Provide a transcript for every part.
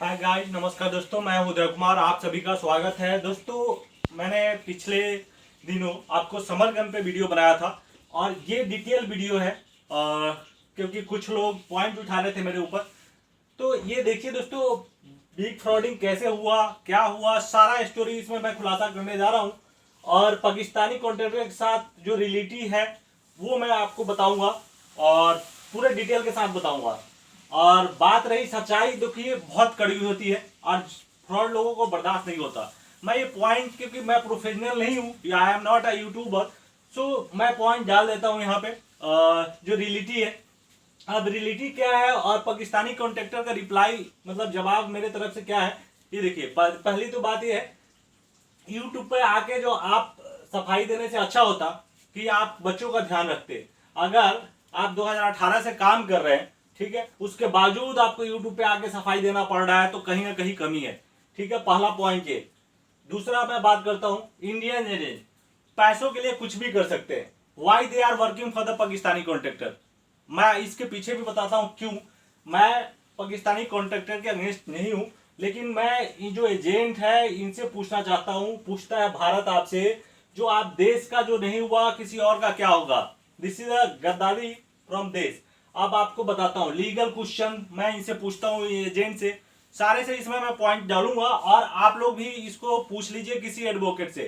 Hi guys, नमस्कार दोस्तों। मैं हूं उदय कुमार, आप सभी का स्वागत है। दोस्तों, मैंने पिछले दिनों आपको समर गन पे वीडियो बनाया था और ये डिटेल वीडियो है क्योंकि कुछ लोग पॉइंट उठा रहे थे मेरे ऊपर। तो ये देखिए दोस्तों, बिग फ्रॉडिंग कैसे हुआ, क्या हुआ, सारा स्टोरी इसमें मैं खुलासा करने जा रहा हूँ। और पाकिस्तानी कॉन्ट्रैक्टर के साथ जो रिलेटिव है वो मैं आपको बताऊंगा और पूरे डिटेल के साथ बताऊंगा। और बात रही सच्चाई, देखिए बहुत कड़वी होती है और फ्रॉड लोगों को बर्दाश्त नहीं होता। मैं ये पॉइंट, क्योंकि मैं प्रोफेशनल नहीं हूँ, I am not a YouTuber, so मैं पॉइंट डाल देता हूँ यहाँ पे। जो रियलिटी है, अब रियलिटी क्या है और पाकिस्तानी कॉन्ट्रैक्टर का रिप्लाई मतलब जवाब मेरे तरफ से क्या है, ये देखिए। पहली तो बात ये है, यूट्यूब पे आके जो आप सफाई देने से अच्छा होता कि आप बच्चों का ध्यान रखते। अगर आप 2018 से काम कर रहे हैं, ठीक है, उसके बावजूद आपको यूट्यूब पे आके सफाई देना पड़ रहा है, तो कहीं ना कहीं कमी है। ठीक है, पहला पॉइंट ये। दूसरा मैं बात करता हूं, इंडियन एजेंट पैसों के लिए कुछ भी कर सकते हैं। Why they are working for the Pakistani contractor. मैं इसके पीछे भी बताता हूं क्यों। मैं पाकिस्तानी कॉन्ट्रैक्टर के अगेंस्ट नहीं हूं, लेकिन मैं ये जो एजेंट है इनसे पूछना चाहता हूं, पूछता है भारत आपसे, जो आप देश का जो नहीं हुआ किसी और का क्या होगा। दिस इज अ गद्दारी फ्रॉम देश। अब आपको बताता हूं लीगल क्वेश्चन, मैं इनसे पूछता हूं एजेंट से, सारे से इसमें मैं पॉइंट डालूंगा और आप लोग भी इसको पूछ लीजिए किसी एडवोकेट से।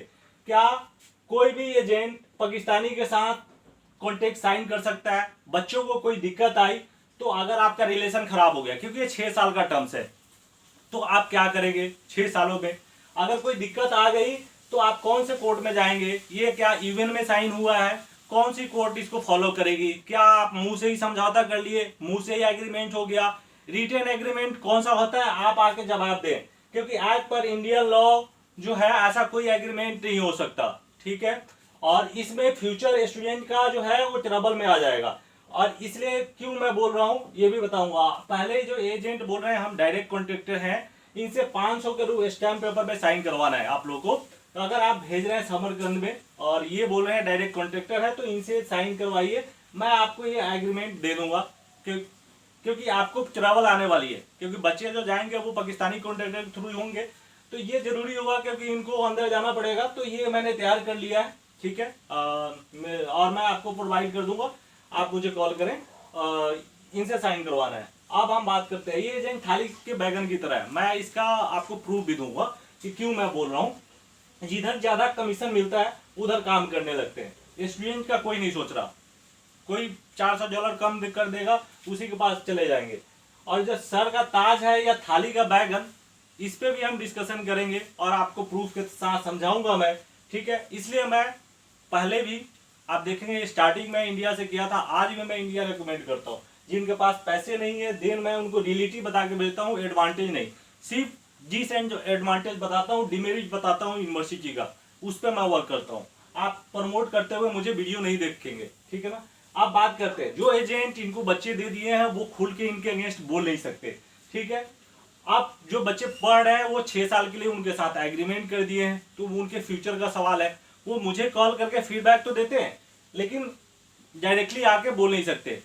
क्या कोई भी एजेंट पाकिस्तानी के साथ कॉन्ट्रैक्ट साइन कर सकता है? बच्चों को कोई दिक्कत आई तो अगर आपका रिलेशन खराब हो गया, क्योंकि ये 6 साल का टर्म्स है, तो आप क्या करेंगे 6 सालों में? अगर कोई दिक्कत आ गई तो आप कौन से कोर्ट में जाएंगे? ये क्या इवन में साइन हुआ है? कौन सी कोर्ट इसको फॉलो करेगी? क्या आप मुंह से ही समझौता कर लिए, मुंह से ही एग्रीमेंट हो गया? रिटन एग्रीमेंट कौन सा होता है, आप आके जवाब दें, क्योंकि आज पर इंडियन लॉ जो है ऐसा कोई एग्रीमेंट नहीं हो सकता। ठीक है, और इसमें फ्यूचर स्टूडेंट का जो है वो ट्रबल में आ जाएगा। और इसलिए क्यों मैं बोल रहा हूं ये भी बताऊंगा। पहले जो एजेंट बोल रहे हैं हम डायरेक्ट कॉन्ट्रैक्टर हैं, इनसे 500 के रूप स्टैम्प पेपर पे साइन करवाना है आप लोग को। तो अगर आप भेज रहे हैं समरकंद में और ये बोल रहे हैं डायरेक्ट कॉन्ट्रैक्टर है, तो इनसे साइन करवाइए, मैं आपको ये एग्रीमेंट दे दूंगा। क्योंकि आपको ट्रैवल आने वाली है, क्योंकि बच्चे जो जाएंगे वो पाकिस्तानी कॉन्ट्रैक्टर के थ्रू होंगे, तो ये जरूरी होगा क्योंकि इनको अंदर जाना पड़ेगा। तो ये मैंने तैयार कर लिया है, ठीक है। और मैं आपको प्रोवाइड कर दूंगा, आप मुझे कॉल करें, इनसे साइन करवाना है। अब हम बात करते हैं, ये एजेंट थाली के बैगन की तरह है। मैं इसका आपको प्रूफ भी दूंगा कि क्यों मैं बोल रहा हूँ। जिधर ज्यादा कमीशन मिलता है उधर काम करने लगते हैं। स्टूडेंट का कोई नहीं सोच रहा, कोई $400 कम कर देगा उसी के पास चले जाएंगे। और जो सर का ताज है या थाली का बैगन, इस पे भी हम डिस्कशन करेंगे और आपको प्रूफ के साथ समझाऊंगा मैं। ठीक है, इसलिए मैं पहले भी, आप देखेंगे स्टार्टिंग में इंडिया से किया था, आज भी मैं इंडिया रिकमेंड करता हूँ। जिनके पास पैसे नहीं है देन मैं उनको रियलिटी बता के भेजता हूँ, एडवांटेज नहीं। सिर्फ जिस एंड जो एडवांटेज बताता हूँ, डिमेरिट बताता हूँ यूनिवर्सिटी का, उस पर मैं वर्क करता हूँ। आप प्रमोट करते हुए मुझे वीडियो नहीं देखेंगे, ठीक है ना। अब बात करते हैं, जो एजेंट इनको बच्चे दे दिए हैं वो खुल के इनके अगेंस्ट बोल नहीं सकते, ठीक है। अब जो बच्चे पढ़ रहे हैं वो 6 साल के लिए उनके साथ एग्रीमेंट कर दिए हैं, तो उनके फ्यूचर का सवाल है। वो मुझे कॉल करके फीडबैक तो देते हैं, लेकिन डायरेक्टली आके बोल नहीं सकते।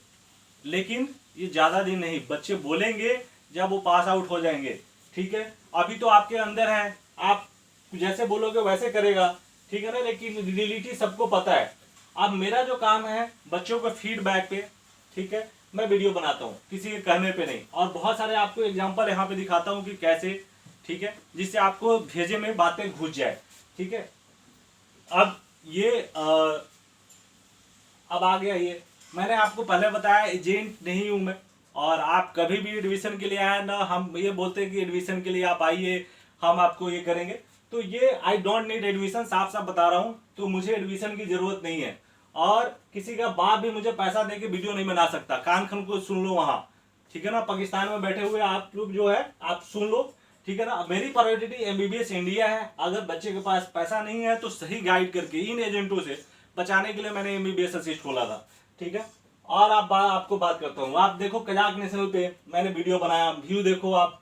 लेकिन ये ज्यादा दिन नहीं, बच्चे बोलेंगे जब वो पास आउट हो जाएंगे, ठीक है। अभी तो आपके अंदर है, आप जैसे बोलोगे वैसे करेगा, ठीक है ना, लेकिन रियलिटी सबको पता है। अब मेरा जो काम है बच्चों के फीडबैक पे, ठीक है, मैं वीडियो बनाता हूँ, किसी के कहने पे नहीं। और बहुत सारे आपको एग्जांपल यहाँ पे दिखाता हूँ कि कैसे, ठीक है, जिससे आपको भेजे में बातें घुस जाए, ठीक है। अब ये अब आ गया ये, मैंने आपको पहले बताया एजेंट नहीं हूं मैं। और आप कभी भी एडमिशन के लिए आए ना, हम ये बोलते हैं कि एडमिशन के लिए आप आइए, हम आपको ये करेंगे, तो ये आई डोंट नीड एडमिशन, साफ साफ बता रहा हूं। तो मुझे एडमिशन की जरूरत नहीं है, और किसी का बाप भी मुझे पैसा दे के वीडियो नहीं बना सकता। कान खन को सुन लो वहां, ठीक है ना। पाकिस्तान में बैठे हुए आप लोग जो है आप सुन लो, ठीक है ना। मेरी प्रायोरिटी एमबीबीएस इंडिया है। अगर बच्चे के पास पैसा नहीं है तो सही गाइड करके इन एजेंटों से बचाने के लिए मैंने एमबीबीएस असिस्ट खोला था, ठीक है। और आपको बात करता हूँ, आप देखो कजाक नेशनल पे मैंने वीडियो बनाया, व्यू देखो आप,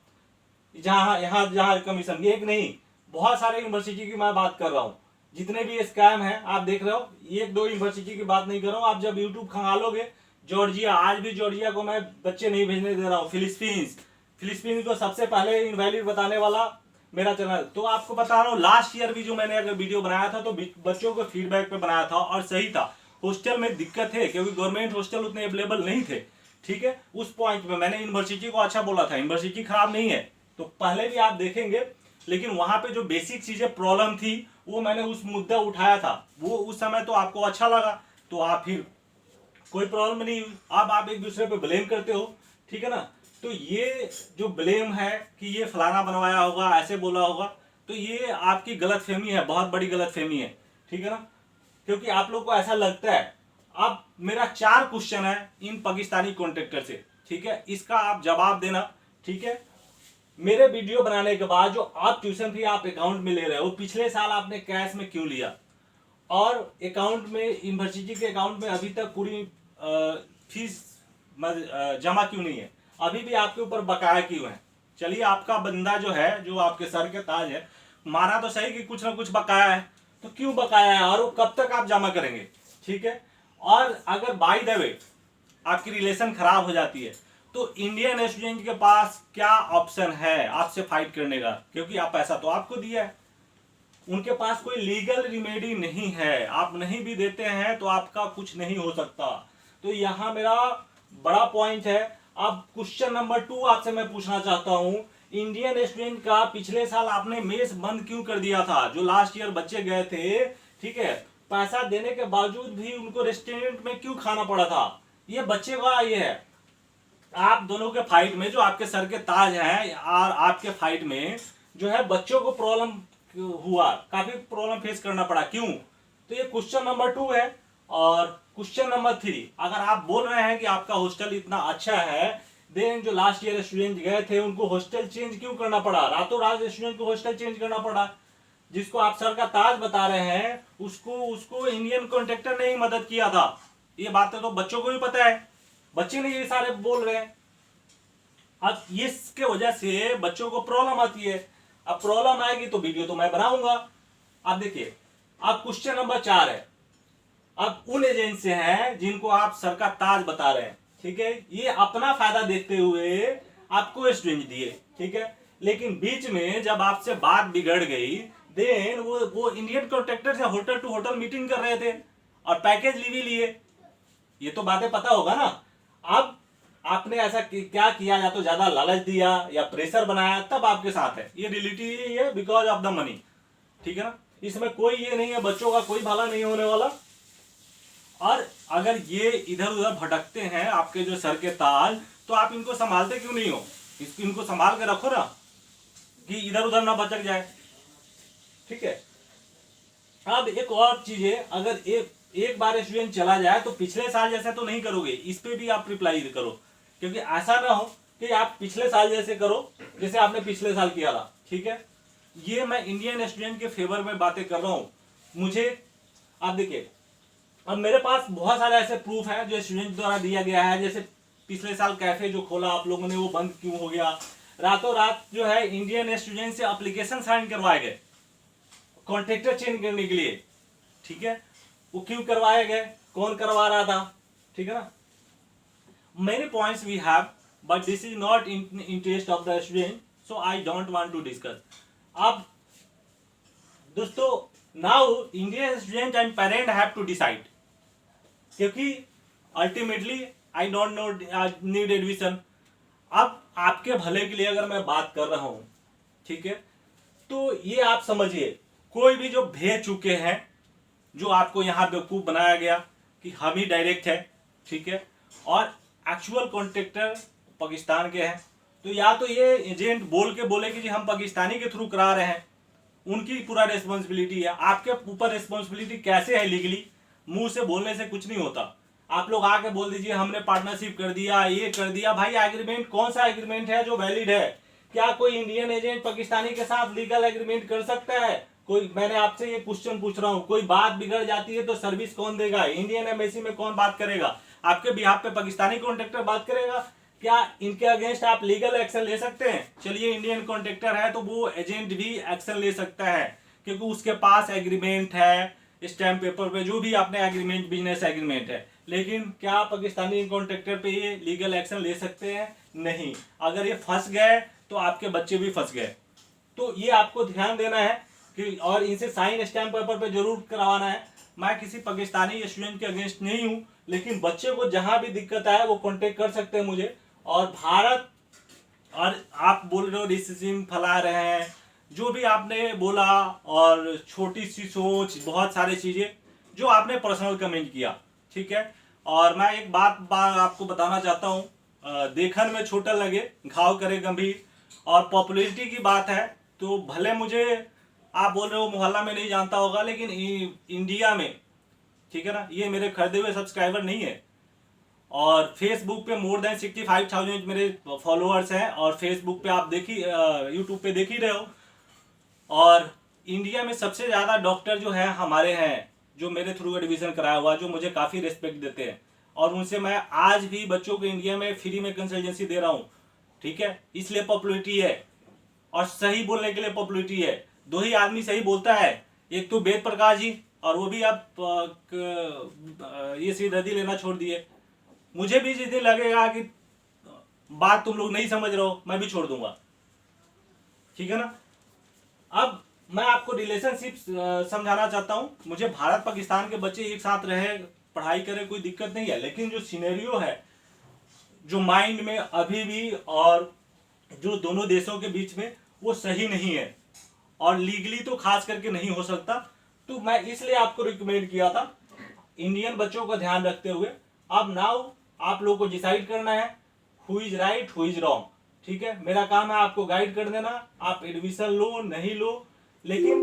जहाँ यहाँ जहाँ कमीशन, एक नहीं बहुत सारे यूनिवर्सिटी की मैं बात कर रहा हूँ। जितने भी स्कैम है आप देख रहे हो, एक दो यूनिवर्सिटी की बात नहीं कर रहा हूँ। आप जब यूट्यूब खंगालोगे, जॉर्जिया, आज भी जॉर्जिया को मैं बच्चे नहीं भेजने दे रहा हूँ। फिलिस्पींस, फिलिस्पीन को सबसे पहले इनवैलिड बताने वाला मेरा चैनल। तो आपको बता रहा हूँ, लास्ट ईयर भी जो मैंने अगर वीडियो बनाया था तो बच्चों के फीडबैक पे बनाया था और सही था। हॉस्टल में दिक्कत है क्योंकि गवर्नमेंट हॉस्टल उतने अवेलेबल नहीं थे, ठीक है। उस पॉइंट पे मैंने यूनिवर्सिटी को अच्छा बोला था, यूनिवर्सिटी खराब नहीं है, तो पहले भी आप देखेंगे। लेकिन वहां पे जो बेसिक चीजें प्रॉब्लम थी वो मैंने उस मुद्दा उठाया था, वो उस समय तो आपको अच्छा लगा, तो आप फिर कोई प्रॉब्लम नहीं हुई। अब आप एक दूसरे पे ब्लेम करते हो, ठीक है ना। तो ये जो ब्लेम है कि ये फलाना बनवाया होगा, ऐसे बोला होगा, तो ये आपकी गलतफहमी है, बहुत बड़ी गलतफहमी है, ठीक है ना। क्योंकि आप लोग को ऐसा लगता है। अब मेरा 4 क्वेश्चन है इन पाकिस्तानी कॉन्ट्रैक्टर से, ठीक है, इसका आप जवाब देना, ठीक है। मेरे वीडियो बनाने के बाद जो आप ट्यूशन फी आप अकाउंट में ले रहे हो, पिछले साल आपने कैश में क्यों लिया, और अकाउंट में यूनिवर्सिटी के अकाउंट में अभी तक पूरी फीस जमा क्यों नहीं है, अभी भी आपके ऊपर बकाया क्यों है। चलिए, आपका बंदा जो है, जो आपके सर के ताज है, माना तो सही कि कुछ ना कुछ बकाया है, तो क्यों बकाया है और वो कब तक आप जमा करेंगे, ठीक है। और अगर बाय द वे आपकी रिलेशन खराब हो जाती है तो इंडियन स्टूडेंट के पास क्या ऑप्शन है आपसे फाइट करने का, क्योंकि आप पैसा तो आपको दिया है। उनके पास कोई लीगल रिमेडी नहीं है, आप नहीं भी देते हैं तो आपका कुछ नहीं हो सकता। तो यहां मेरा बड़ा पॉइंट है। अब क्वेश्चन नंबर 2 आपसे मैं पूछना चाहता हूं, इंडियन स्टूडेंट का पिछले साल आपने मेस बंद क्यों कर दिया था, जो लास्ट ईयर बच्चे गए थे, ठीक है, पैसा देने के बावजूद भी उनको रेस्टोरेंट में क्यों खाना पड़ा था। ये बच्चे का ये है। आप दोनों के फाइट में, जो आपके सर के ताज हैं और आपके फाइट में जो है बच्चों को प्रॉब्लम हुआ, काफी प्रॉब्लम फेस करना पड़ा, क्यों। तो ये क्वेश्चन नंबर 2 है। और क्वेश्चन नंबर 3, अगर आप बोल रहे हैं कि आपका हॉस्टल इतना अच्छा है, देन जो लास्ट ईयर स्टूडेंट गए थे उनको हॉस्टल चेंज क्यों करना पड़ा, रातों रात स्टूडेंट को हॉस्टल चेंज करना पड़ा। जिसको आप सर का ताज बता रहे हैं उसको उसको इंडियन कॉन्ट्रैक्टर ने ही मदद किया था। ये बातें तो बच्चों को भी पता है, बच्चे ने ये सारे बोल रहे हैं। अब इसके वजह से बच्चों को प्रॉब्लम आती है। अब प्रॉब्लम आएगी तो वीडियो तो मैं बनाऊंगा। अब देखिए, अब क्वेश्चन नंबर 4 है। अब उन एजेंट से हैं जिनको आप सर का ताज बता रहे हैं, ठीक है, ये अपना फायदा देखते हुए आपको स्टूडेंट दिए, ठीक है। लेकिन बीच में जब आपसे बात बिगड़ गई, देन वो इंडियन कॉन्ट्रैक्टर से होटल टू होटल मीटिंग कर रहे थे और पैकेज ली भी लिए। ये तो बातें पता होगा ना। अब आपने ऐसा क्या किया, या तो ज्यादा लालच दिया या प्रेशर बनाया, तब आपके साथ है। ये रियलिटी है, बिकॉज ऑफ द मनी, ठीक है ना। इसमें कोई ये नहीं है, बच्चों का कोई भला नहीं होने वाला। और अगर ये इधर उधर भटकते हैं आपके जो सर के ताज, तो आप इनको संभालते क्यों नहीं हो, इनको संभाल के रखो ना, कि इधर उधर ना भटक जाए, ठीक है। अब एक और चीज है, अगर एक बार स्टूडेंट चला जाए तो पिछले साल जैसा तो नहीं करोगे, इस पे भी आप रिप्लाई करो, क्योंकि ऐसा ना हो कि आप पिछले साल जैसे करो जैसे आपने पिछले साल किया था, ठीक है। ये मैं इंडियन स्टूडेंट के फेवर में बातें कर रहा हूं। मुझे आप देखिए, अब मेरे पास बहुत सारे ऐसे प्रूफ है जो स्टूडेंट द्वारा दिया गया है। जैसे पिछले साल कैफे जो खोला आप लोगों ने, वो बंद क्यों हो गया, रातों रात जो है इंडियन स्टूडेंट से एप्लीकेशन साइन करवाए गए कॉन्ट्रैक्टर चेंज करने के लिए, ठीक है, वो क्यों करवाए गए, कौन करवा रहा था, ठीक है ना। Many points we have, but this is not in interest of the student, so I don't want to discuss. अब दोस्तों, now Indian student and parent have to decide, क्योंकि ultimately I don't know need admission. अब आपके भले के लिए अगर मैं बात कर रहा हूं, ठीक है, तो ये आप समझिए, कोई भी जो भेज चुके हैं, जो आपको यहां बेवकूफ बनाया गया कि हम ही डायरेक्ट है, ठीक है, और एक्चुअल कॉन्ट्रैक्टर पाकिस्तान के हैं, तो या तो ये एजेंट बोल के बोले कि जी हम पाकिस्तानी के थ्रू करा रहे हैं, उनकी पूरा रिस्पॉन्सिबिलिटी है। आपके ऊपर रिस्पॉन्सिबिलिटी कैसे है लीगली, मुंह से बोलने से कुछ नहीं होता। आप लोग आके बोल दीजिए हमने पार्टनरशिप कर दिया, ये कर दिया, भाई एग्रीमेंट कौन सा एग्रीमेंट है जो वैलिड है। क्या कोई इंडियन एजेंट पाकिस्तानी के साथ लीगल एग्रीमेंट कर सकता है? कोई, मैंने आपसे ये क्वेश्चन पूछ रहा हूँ, कोई बात बिगड़ जाती है तो सर्विस कौन देगा? इंडियन एम्बेसी में कौन बात करेगा? आपके बिहाफ पे पाकिस्तानी कॉन्ट्रैक्टर बात करेगा? क्या इनके अगेंस्ट आप लीगल एक्शन ले सकते हैं? चलिए, इंडियन कॉन्ट्रैक्टर है तो वो एजेंट भी एक्शन ले सकता है, क्योंकि उसके पास एग्रीमेंट है, स्टैम्प पेपर पे जो भी आपने एग्रीमेंट, बिजनेस एग्रीमेंट है। लेकिन क्या पाकिस्तानी कॉन्ट्रैक्टर पे ये लीगल एक्शन ले सकते हैं? नहीं, अगर ये फंस गए तो आपके बच्चे भी फंस गए। तो ये आपको ध्यान देना है कि, और इनसे साइन स्टैम्प पेपर पे जरूर करवाना है। मैं किसी पाकिस्तानी स्टूडेंट के अगेंस्ट नहीं हूँ, लेकिन बच्चे को जहां भी दिक्कत आए वो कांटेक्ट कर सकते हैं मुझे। और भारत, और आप बोल रहे हो डिसीजन फैला रहे हैं, जो भी आपने बोला, और छोटी सी सोच, बहुत सारी चीजें जो आपने पर्सनल कमेंट किया, ठीक है। और मैं एक बात आपको बताना चाहता हूँ, देखन में छोटा लगे घाव करे गंभीर। और पॉपुलैरिटी की बात है तो भले मुझे, आप बोल रहे हो मोहल्ला में नहीं जानता होगा, लेकिन इंडिया में, ठीक है ना, ये मेरे खरीदे हुए सब्सक्राइबर नहीं है। और फेसबुक पे मोर देन 65,000 मेरे फॉलोअर्स हैं, और फेसबुक पे आप यूट्यूब पे देख ही रहे हो। और इंडिया में सबसे ज़्यादा डॉक्टर जो है हमारे हैं, जो मेरे थ्रू एडमिशन कराया हुआ, जो मुझे काफ़ी रिस्पेक्ट देते हैं, और उनसे मैं आज भी बच्चों को इंडिया में फ्री में कंसल्टेंसी दे रहा हूँ, ठीक है। इसलिए पॉपुलैरिटी है, और सही बोलने के लिए पॉपुलैरिटी है। दो ही आदमी सही बोलता है, एक तो वेद प्रकाश जी, और वो भी आप ये सिरदर्दी लेना छोड़ दिए। मुझे भी जिस दिन लगेगा कि बात तुम लोग नहीं समझ रहे हो, मैं भी छोड़ दूंगा, ठीक है ना। अब मैं आपको रिलेशनशिप समझाना चाहता हूँ। मुझे भारत पाकिस्तान के बच्चे एक साथ रहे, पढ़ाई करे, कोई दिक्कत नहीं है, लेकिन जो सिनेरियो है, जो माइंड में अभी भी, और जो दोनों देशों के बीच में, वो सही नहीं है, और लीगली तो खास करके नहीं हो सकता। तो मैं इसलिए आपको रिकमेंड किया था, इंडियन बच्चों का ध्यान रखते हुए। अब नाउ आप लोगों को डिसाइड करना है who is right who is wrong, ठीक है। मेरा काम है आपको गाइड कर देना, आप एडमिशन लो नहीं लो। लेकिन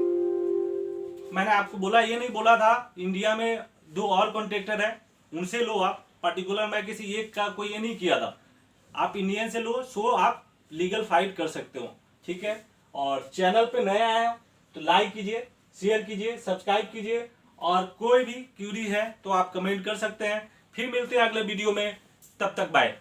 मैंने आपको बोला, ये नहीं बोला था इंडिया में 2 और कॉन्ट्रैक्टर है, उनसे लो आप। पर्टिकुलर मैं किसी एक का कोई ये नहीं किया था, आप इंडियन से लो, सो आप लीगल फाइट कर सकते हो, ठीक है। और चैनल पे नए आए हो तो लाइक कीजिए, शेयर कीजिए, सब्सक्राइब कीजिए, और कोई भी क्यूरी है तो आप कमेंट कर सकते हैं। फिर मिलते हैं अगले वीडियो में, तब तक बाय।